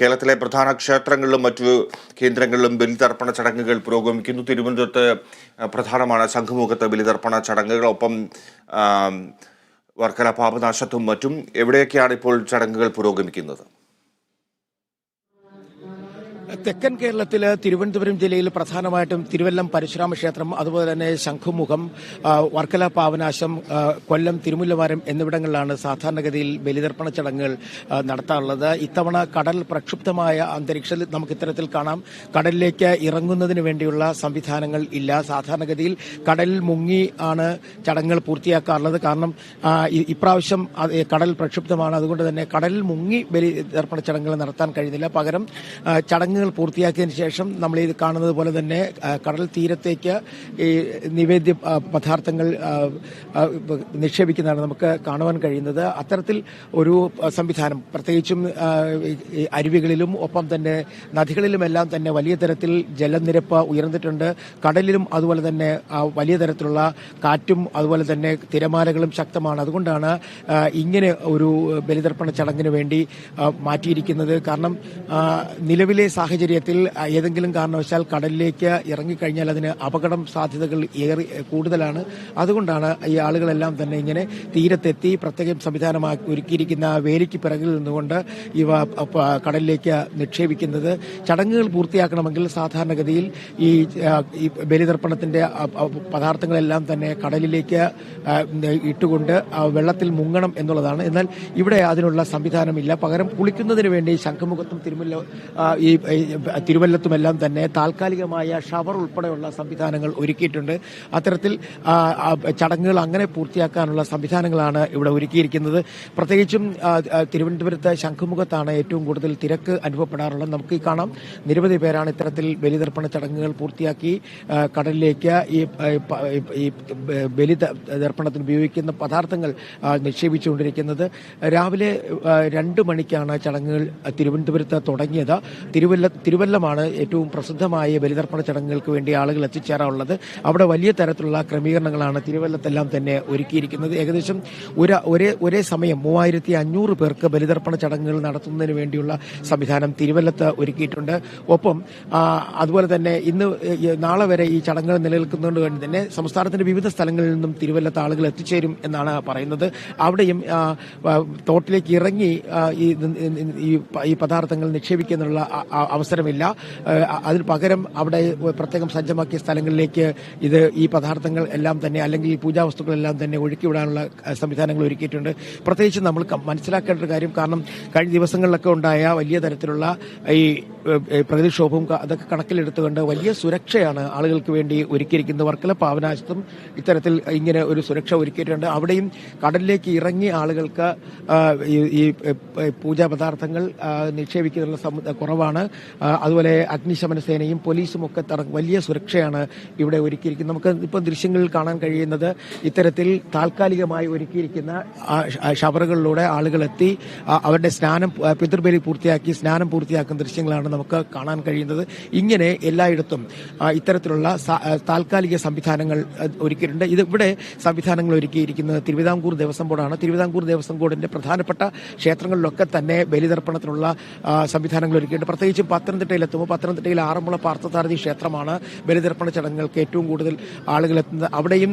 കേരളത്തിലെ പ്രധാന ക്ഷേത്രങ്ങളിലും മറ്റു കേന്ദ്രങ്ങളിലും ബലിതർപ്പണ ചടങ്ങുകൾ പുരോഗമിക്കുന്നു. തിരുവനന്തപുരത്ത് പ്രധാനമാണ് ശംഖുമുഖത്ത് ബലിതർപ്പണ ചടങ്ങുകൾ. ഒപ്പം വർക്കല പാപനാശത്തും മറ്റും എവിടെയൊക്കെയാണ് ഇപ്പോൾ ചടങ്ങുകൾ പുരോഗമിക്കുന്നത്? തെക്കൻ കേരളത്തിൽ തിരുവനന്തപുരം ജില്ലയിൽ പ്രധാനമായിട്ടും തിരുവല്ലം പരശുരാമ ക്ഷേത്രം, അതുപോലെ തന്നെ ശംഖുമുഖം, വർക്കല പാവനാശം, കൊല്ലം തിരുമുല്ലവാരം എന്നിവിടങ്ങളിലാണ് സാധാരണഗതിയിൽ ബലിതർപ്പണ ചടങ്ങുകൾ നടത്താറുള്ളത്. ഇത്തവണ കടൽ പ്രക്ഷുബ്ധമായ അന്തരീക്ഷത്തിൽ നമുക്ക് ഇത്തരത്തിൽ കാണാം. കടലിലേക്ക് ഇറങ്ങുന്നതിന് വേണ്ടിയുള്ള സംവിധാനങ്ങൾ ഇല്ല. സാധാരണഗതിയിൽ കടലിൽ മുങ്ങി ആണ് ചടങ്ങുകൾ പൂർത്തിയാക്കാറുള്ളത്. കാരണം ഇപ്രാവശ്യം കടൽ പ്രക്ഷുബ്ധമാണ്. അതുകൊണ്ട് തന്നെ കടലിൽ മുങ്ങി ബലിതർപ്പണ ചടങ്ങുകൾ നടത്താൻ കഴിയുന്നില്ല. പകരം ചടങ്ങുകൾ പൂർത്തിയാക്കിയതിനു ശേഷം നമ്മൾ ഇത് കാണുന്നത് പോലെ തന്നെ കടൽ തീരത്തേക്ക് ഈ നിവേദ്യ പദാർത്ഥങ്ങൾ നിക്ഷേപിക്കുന്നതാണ് നമുക്ക് കാണുവാൻ കഴിയുന്നത്. അത്തരത്തിൽ ഒരു സംവിധാനം പ്രത്യേകിച്ചും അരുവികളിലും ഒപ്പം തന്നെ നദികളിലുമെല്ലാം തന്നെ വലിയ തരത്തിൽ ജലനിരപ്പ് ഉയർന്നിട്ടുണ്ട്. കടലിലും അതുപോലെ തന്നെ വലിയ തരത്തിലുള്ള കാറ്റും അതുപോലെ തന്നെ തിരമാലകളും ശക്തമാണ്. അതുകൊണ്ടാണ് ഇങ്ങനെ ഒരു ബലിതർപ്പണ ചടങ്ങിന് വേണ്ടി മാറ്റിയിരിക്കുന്നത്. കാരണം നിലവിലെ സാഹചര്യത്തിൽ ഏതെങ്കിലും കാരണവശാൽ കടലിലേക്ക് ഇറങ്ങിക്കഴിഞ്ഞാൽ അതിന് അപകടം സാധ്യതകൾ ഏറെ കൂടുതലാണ്. അതുകൊണ്ടാണ് ഈ ആളുകളെല്ലാം തന്നെ ഇങ്ങനെ തീരത്തെത്തി പ്രത്യേകം സംവിധാനമാക്കി ഒരുക്കിയിരിക്കുന്ന വേലിക്ക് പിറകിൽ നിന്നുകൊണ്ട് ഇവ കടലിലേക്ക് നിക്ഷേപിക്കുന്നത്. ചടങ്ങുകൾ പൂർത്തിയാക്കണമെങ്കിൽ സാധാരണഗതിയിൽ ഈ ബലിതർപ്പണത്തിന്റെ പദാർത്ഥങ്ങളെല്ലാം തന്നെ കടലിലേക്ക് ഇട്ടുകൊണ്ട് വെള്ളത്തിൽ മുങ്ങണം എന്നുള്ളതാണ്. എന്നാൽ ഇവിടെ അതിനുള്ള സംവിധാനമില്ല. പകരം കുളിക്കുന്നതിന് വേണ്ടി ശംഖുമുഖത്തും തിരുവല്ലത്തുമെല്ലാം തന്നെ താൽക്കാലികമായ ഷവർ ഉൾപ്പെടെയുള്ള സംവിധാനങ്ങൾ ഒരുക്കിയിട്ടുണ്ട്. അത്തരത്തിൽ ചടങ്ങുകൾ അങ്ങനെ പൂർത്തിയാക്കാനുള്ള സംവിധാനങ്ങളാണ് ഇവിടെ ഒരുക്കിയിരിക്കുന്നത്. പ്രത്യേകിച്ചും തിരുവനന്തപുരത്ത് ശംഖുമുഖത്താണ് ഏറ്റവും കൂടുതൽ തിരക്ക് അനുഭവപ്പെടാറുള്ളത്. നമുക്ക് ഈ കാണാം, നിരവധി പേരാണ് ഇത്തരത്തിൽ ബലിതർപ്പണ ചടങ്ങുകൾ പൂർത്തിയാക്കി കടലിലേക്ക് ഈ ബലിതർപ്പണത്തിന് ഉപയോഗിക്കുന്ന പദാർത്ഥങ്ങൾ നിക്ഷേപിച്ചുകൊണ്ടിരിക്കുന്നത്. രാവിലെ 2 മണിക്കാണ് ചടങ്ങുകൾ തിരുവനന്തപുരത്ത് തുടങ്ങിയത്. തിരുവല്ലമാണ് ഏറ്റവും പ്രസിദ്ധമായ ബലിതർപ്പണ ചടങ്ങുകൾക്ക് വേണ്ടി ആളുകൾ എത്തിച്ചേരാറുള്ളത്. അവിടെ വലിയ തരത്തിലുള്ള ക്രമീകരണങ്ങളാണ് തിരുവല്ലത്തെല്ലാം തന്നെ ഒരുക്കിയിരിക്കുന്നത്. ഏകദേശം ഒരേ സമയം 3500 പേർക്ക് ബലിതർപ്പണ ചടങ്ങുകൾ നടത്തുന്നതിന് വേണ്ടിയുള്ള സംവിധാനം തിരുവല്ലത്ത് ഒരുക്കിയിട്ടുണ്ട്. ഒപ്പം അതുപോലെ തന്നെ നാളെ വരെ ഈ ചടങ്ങുകൾ നിലനിൽക്കുന്നതുകൊണ്ട് കൊണ്ട് തന്നെ സംസ്ഥാനത്തിന്റെ വിവിധ സ്ഥലങ്ങളിൽ നിന്നും തിരുവല്ലത്ത് ആളുകൾ എത്തിച്ചേരും എന്നാണ് പറയുന്നത്. അവിടെയും തോട്ടിലേക്ക് ഇറങ്ങി ഈ പദാർത്ഥങ്ങൾ നിക്ഷേപിക്കുന്നതിനുള്ള അവസരമില്ല. അതിന് പകരം അവിടെ പ്രത്യേകം സജ്ജമാക്കിയ സ്ഥലങ്ങളിലേക്ക് ഈ പദാർത്ഥങ്ങൾ എല്ലാം തന്നെ അല്ലെങ്കിൽ ഈ പൂജാവസ്തുക്കളെല്ലാം തന്നെ ഒഴുക്കിവിടാനുള്ള സംവിധാനങ്ങൾ ഒരുക്കിയിട്ടുണ്ട്. പ്രത്യേകിച്ച് നമ്മൾ മനസ്സിലാക്കേണ്ട ഒരു കാര്യം, കാരണം കഴിഞ്ഞ ദിവസങ്ങളിലൊക്കെ ഉണ്ടായ വലിയ തരത്തിലുള്ള ഈ പ്രകൃതിക്ഷോഭവും അതൊക്കെ കണക്കിലെടുത്തുകൊണ്ട് വലിയ സുരക്ഷയാണ് ആളുകൾക്ക് വേണ്ടി ഒരുക്കിയിരിക്കുന്നത്. വർക്കല പാവനാശത്തും ഇത്തരത്തിൽ ഇങ്ങനെ ഒരു സുരക്ഷ ഒരുക്കിയിട്ടുണ്ട്. അവിടെയും കടലിലേക്ക് ഇറങ്ങി ആളുകൾക്ക് ഈ പൂജാ പദാർത്ഥങ്ങൾ നിക്ഷേപിക്കുന്നതിനുള്ള കുറവാണ്. അതുപോലെ അഗ്നിശമന സേനയും പോലീസും ഒക്കെ വലിയ സുരക്ഷയാണ് ഇവിടെ ഒരുക്കിയിരിക്കുന്നത്. നമുക്ക് ഇപ്പോൾ ദൃശ്യങ്ങളിൽ കാണാൻ കഴിയുന്നത് ഇത്തരത്തിൽ താൽക്കാലികമായി ഒരുക്കിയിരിക്കുന്ന ഷവറുകളിലൂടെ ആളുകൾ എത്തി അവരുടെ പിതൃബലി പൂർത്തിയാക്കി സ്നാനം പൂർത്തിയാക്കുന്ന ദൃശ്യങ്ങളാണ് നമുക്ക് കാണാൻ കഴിയുന്നത്. ഇങ്ങനെ എല്ലായിടത്തും ഇത്തരത്തിലുള്ള താൽക്കാലിക സംവിധാനങ്ങൾ ഒരുക്കിയിട്ടുണ്ട്. ഇവിടെ സംവിധാനങ്ങൾ ഒരുക്കിയിരിക്കുന്നത് തിരുവിതാംകൂർ ദേവസ്വം ബോർഡാണ്. തിരുവിതാംകൂർ ദേവസ്വം ബോർഡിന്റെ പ്രധാനപ്പെട്ട ക്ഷേത്രങ്ങളിലൊക്കെ തന്നെ ബലിതർപ്പണത്തിനുള്ള സംവിധാനങ്ങൾ ഒരുക്കിയിട്ടുണ്ട്. പ്രത്യേകിച്ചും പത്തനംതിട്ടയിലെത്തുമ്പോൾ പത്തനംതിട്ടയിൽ ആറന്മുള പാർത്ഥസാരഥി ക്ഷേത്രമാണ് ബലിതർപ്പണ ചടങ്ങുകൾക്ക് ഏറ്റവും കൂടുതൽ ആളുകൾ എത്തുന്നത്. അവിടെയും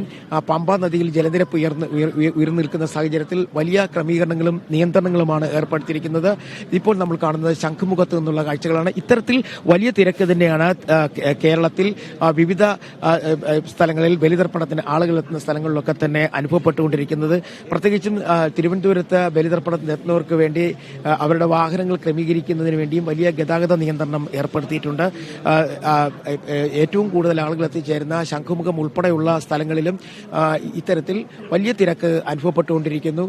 പമ്പാ നദിയിൽ ജലനിരപ്പ് ഉയർന്നു നിൽക്കുന്ന സാഹചര്യത്തിൽ വലിയ ക്രമീകരണങ്ങളും നിയന്ത്രണങ്ങളുമാണ് ഏർപ്പെടുത്തിയിരിക്കുന്നത്. ഇപ്പോൾ നമ്മൾ കാണുന്നത് ശംഖുമുഖത്ത് നിന്നുള്ള കാഴ്ചകളാണ്. ഇത്തരത്തിൽ വലിയ തിരക്ക് തന്നെയാണ് കേരളത്തിൽ വിവിധ സ്ഥലങ്ങളിൽ ബലിതർപ്പണത്തിന് ആളുകൾ എത്തുന്ന സ്ഥലങ്ങളിലൊക്കെ തന്നെ അനുഭവപ്പെട്ടുകൊണ്ടിരിക്കുന്നത്. പ്രത്യേകിച്ചും തിരുവനന്തപുരത്ത് ബലിതർപ്പണത്തിന് എത്തുന്നവർക്ക് വേണ്ടി അവരുടെ വാഹനങ്ങൾ ക്രമീകരിക്കുന്നതിന് വേണ്ടിയും വലിയ ഗതാഗത നിയന്ത്രണം ഏർപ്പെടുത്തിയിട്ടുണ്ട്. ഏറ്റവും കൂടുതൽ ആളുകൾ എത്തിച്ചേരുന്ന ശംഖുമുഖം ഉൾപ്പെടെയുള്ള സ്ഥലങ്ങളിലും ഇത്തരത്തിൽ വലിയ തിരക്ക് അനുഭവപ്പെട്ടുകൊണ്ടിരിക്കുന്നു.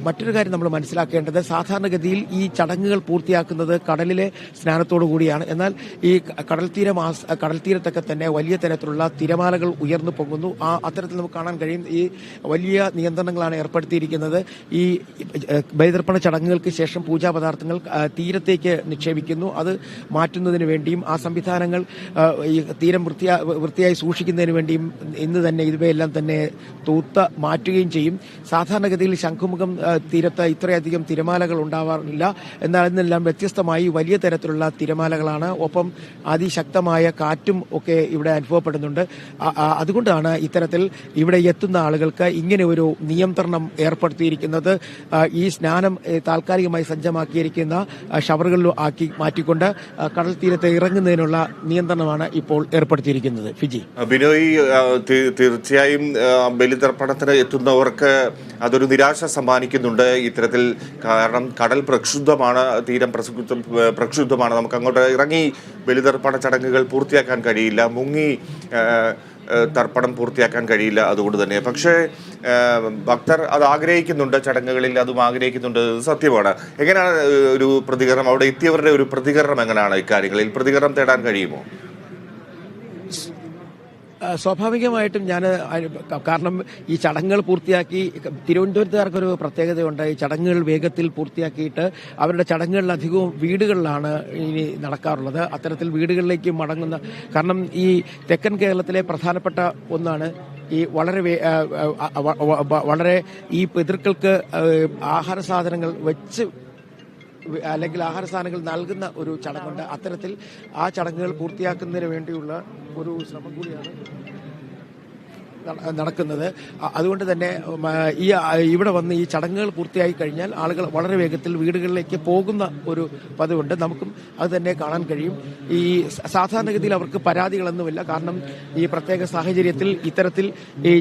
മറ്റൊരു കാര്യം നമ്മൾ മനസ്സിലാക്കേണ്ടത്, സാധാരണഗതിയിൽ ഈ ചടങ്ങുകൾ പൂർത്തിയാക്കുന്നത് കടലിലെ സ്നാനത്തോടു കൂടിയാണ്. എന്നാൽ ഈ കടൽത്തീരത്തൊക്കെ തന്നെ വലിയ തരത്തിലുള്ള തിരമാലകൾ ഉയർന്നു പൊങ്ങുന്നു. അത്തരത്തിൽ നമുക്ക് കാണാൻ കഴിയും. ഈ വലിയ നിയന്ത്രണങ്ങളാണ് ഏർപ്പെടുത്തിയിരിക്കുന്നത്. ഈ ബലിതർപ്പണ ചടങ്ങുകൾക്ക് ശേഷം പൂജാ പദാർത്ഥങ്ങൾ തീരത്തേക്ക് നിക്ഷേപിക്കുന്നു. അത് മാറ്റുന്നതിന് വേണ്ടിയും ആ സംവിധാനങ്ങൾ ഈ തീരം വൃത്തിയായി സൂക്ഷിക്കുന്നതിന് വേണ്ടിയും ഇന്ന് തന്നെ ഇവയെല്ലാം തന്നെ തൂത്ത് മാറ്റുകയും ചെയ്യും. സാധാരണഗതിയിൽ ശംഖുമുഖം തീരത്ത് ഇത്രയധികം തിരമാലകൾ ഉണ്ടാവാറില്ല. എന്നാൽ ഇന്നെല്ലാം വ്യത്യസ്തമായി വലിയ തരത്തിലുള്ള തിരമാലകളാണ്. ഒപ്പം അതിശക്തമായ കാറ്റും ഒക്കെ ഇവിടെ അനുഭവപ്പെടുന്നുണ്ട്. അതുകൊണ്ടാണ് ഇത്തരത്തിൽ ഇവിടെ എത്തുന്ന ആളുകൾക്ക് ഇങ്ങനെ ഒരു നിയന്ത്രണം ഏർപ്പെടുത്തിയിരിക്കുന്നത്. ഈ സ്നാനം താൽക്കാലികമായി സജ്ജമാക്കിയിരിക്കുന്ന ഷവറുകളിൽ ആക്കി മാറ്റിക്കൊണ്ട് കടൽ തീരത്ത് ഇറങ്ങുന്നതിനുള്ള നിയന്ത്രണമാണ് ഇപ്പോൾ ഏർപ്പെടുത്തിയിരിക്കുന്നത്. ഫിജി ബിനോയ്, തീർച്ചയായും ബലിതർപ്പണത്തിന് എത്തുന്നവർക്ക് അതൊരു നിരാശ സമ്മാനിക്കുന്നുണ്ട് ഇത്തരത്തിൽ. കാരണം കടൽ പ്രക്ഷുബ്ധമാണ്, തീരം പ്രക്ഷുബ്ധമാണ്. നമുക്ക് അങ്ങോട്ട് ഇറങ്ങി ബലിതർപ്പണ ചടങ്ങുകൾ പൂർത്തിയാക്കാൻ കഴിയില്ല, മുങ്ങി തർപ്പണം പൂർത്തിയാക്കാൻ കഴിയില്ല. അതുകൊണ്ട് തന്നെ പക്ഷേ ഭക്തർ അത് ആഗ്രഹിക്കുന്നുണ്ട്, ചടങ്ങുകളിൽ അതും ആഗ്രഹിക്കുന്നുണ്ട്, സത്യമാണ്. എങ്ങനെയാണ് ഒരു പ്രതികരണം, അവിടെ എത്തിയവരുടെ ഒരു പ്രതികരണം എങ്ങനെയാണ്? ഇക്കാര്യങ്ങളിൽ പ്രതികരണം തേടാൻ കഴിയുമോ? സ്വാഭാവികമായിട്ടും കാരണം ഈ ചടങ്ങുകൾ പൂർത്തിയാക്കി, തിരുവനന്തപുരത്തുകാർക്കൊരു പ്രത്യേകതയുണ്ട്. ഈ ചടങ്ങുകൾ വേഗത്തിൽ പൂർത്തിയാക്കിയിട്ട് അവരുടെ ചടങ്ങുകളിലധികവും വീടുകളിലാണ് ഇനി നടക്കാറുള്ളത്. അത്തരത്തിൽ വീടുകളിലേക്ക് മടങ്ങുന്ന, കാരണം ഈ തെക്കൻ കേരളത്തിലെ പ്രധാനപ്പെട്ട ഒന്നാണ് ഈ വളരെ ഈ പിതൃക്കൾക്ക് ആഹാര സാധനങ്ങൾ വെച്ച് അല്ലെങ്കിൽ ആഹാര സാധനങ്ങൾ നൽകുന്ന ഒരു ചടങ്ങുണ്ട്. അത്തരത്തിൽ ആ ചടങ്ങുകൾ പൂർത്തിയാക്കുന്നതിന് വേണ്ടിയുള്ള ഒരു ശ്രമം കൂടിയാണ് നടക്കുന്നത്. അതുകൊണ്ട് തന്നെ ഇവിടെ വന്ന് ഈ ചടങ്ങുകൾ പൂർത്തിയായി കഴിഞ്ഞാൽ ആളുകൾ വളരെ വേഗത്തിൽ വീടുകളിലേക്ക് പോകുന്ന ഒരു പതിവുണ്ട്. നമുക്കും അത് തന്നെ കാണാൻ കഴിയും. ഈ സാധാരണഗതിയിൽ അവർക്ക് പരാതികളൊന്നുമില്ല. കാരണം ഈ പ്രത്യേക സാഹചര്യത്തിൽ ഇത്തരത്തിൽ ഈ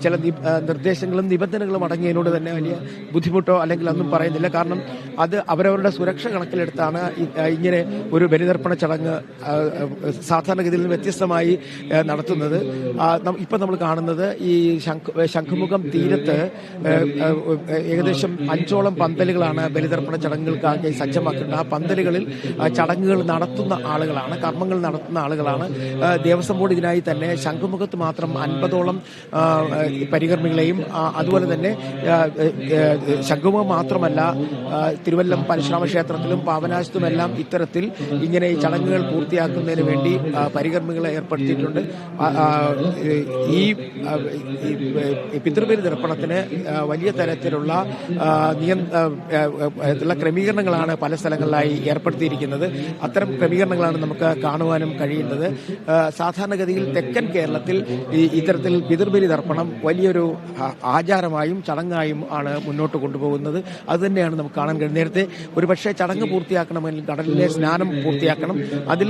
ചില നിർദ്ദേശങ്ങളും നിബന്ധനകളും അടങ്ങിയതിനോട് തന്നെ വലിയ ബുദ്ധിമുട്ടോ അല്ലെങ്കിൽ ഒന്നും പറയുന്നില്ല. കാരണം അത് അവരവരുടെ സുരക്ഷ കണക്കിലെടുത്താണ് ഇങ്ങനെ ഒരു ബലിതർപ്പണ ചടങ്ങ് സാധാരണഗതിയിൽ നിന്ന് വ്യത്യസ്തമായി നടത്തുന്നത്. ഇപ്പം നമ്മൾ കാണുന്നത് ഈ ശംഖുമുഖം തീരത്ത് ഏകദേശം 5ഓളം പന്തലുകളാണ് ബലിതർപ്പണ ചടങ്ങുകൾക്കായി സജ്ജമാക്കേണ്ടത്. ആ പന്തലുകളിൽ ചടങ്ങുകൾ നടത്തുന്ന ആളുകളാണ്, കർമ്മങ്ങൾ നടത്തുന്ന ആളുകളാണ്. ദേവസ്വം ബോർഡ് ഇതിനായി തന്നെ ശംഖുമുഖത്ത് മാത്രം 50ഓളം പരികർമ്മികളെയും, അതുപോലെ തന്നെ ശംഖുമുഖം മാത്രമല്ല തിരുവല്ലം പരശുരാമ ക്ഷേത്രത്തിലും പാവനാശത്തുമെല്ലാം ഇത്തരത്തിൽ ഇങ്ങനെ ഈ ചടങ്ങുകൾ പൂർത്തിയാക്കുന്നതിന് വേണ്ടി പരികർമ്മികളെ ഏർപ്പെടുത്തിയിട്ടുണ്ട്. ഈ പിതൃബലി തർപ്പണത്തിന് വലിയ തരത്തിലുള്ള ക്രമീകരണങ്ങളാണ് പല സ്ഥലങ്ങളിലായി ഏർപ്പെടുത്തിയിരിക്കുന്നത്. അത്തരം ക്രമീകരണങ്ങളാണ് നമുക്ക് കാണുവാനും കഴിയുന്നത്. സാധാരണഗതിയിൽ തെക്കൻ കേരളത്തിൽ ഇത്തരത്തിൽ പിതൃബലി തർപ്പണം വലിയൊരു ആചാരമായും ചടങ്ങായും ആണ് മുന്നോട്ട് കൊണ്ടുപോകുന്നത്. അതുതന്നെയാണ് നമുക്ക് കാണാൻ കഴിയുന്നത്. നേരത്തെ ഒരുപക്ഷെ ചടങ്ങ് പൂർത്തിയാക്കണമെങ്കിൽ കടലിലെ സ്നാനം പൂർത്തിയാക്കണം. അതിൽ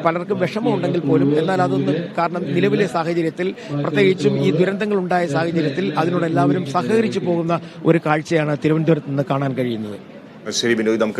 പലർക്കും വിഷമമുണ്ടെങ്കിൽ പോലും, എന്നാൽ അതൊന്നും, കാരണം നിലവിലെ സാഹചര്യത്തിൽ പ്രത്യേകിച്ചും ഈ ദുരന്തങ്ങൾ ഉണ്ടായ സാഹചര്യത്തിൽ അതിനോട് എല്ലാവരും സഹകരിച്ചു പോകുന്ന ഒരു കാഴ്ചയാണ് തിരുവനന്തപുരത്ത് നിന്ന് കാണാൻ കഴിയുന്നത്. ശരി ബിനോയ്, നമുക്ക്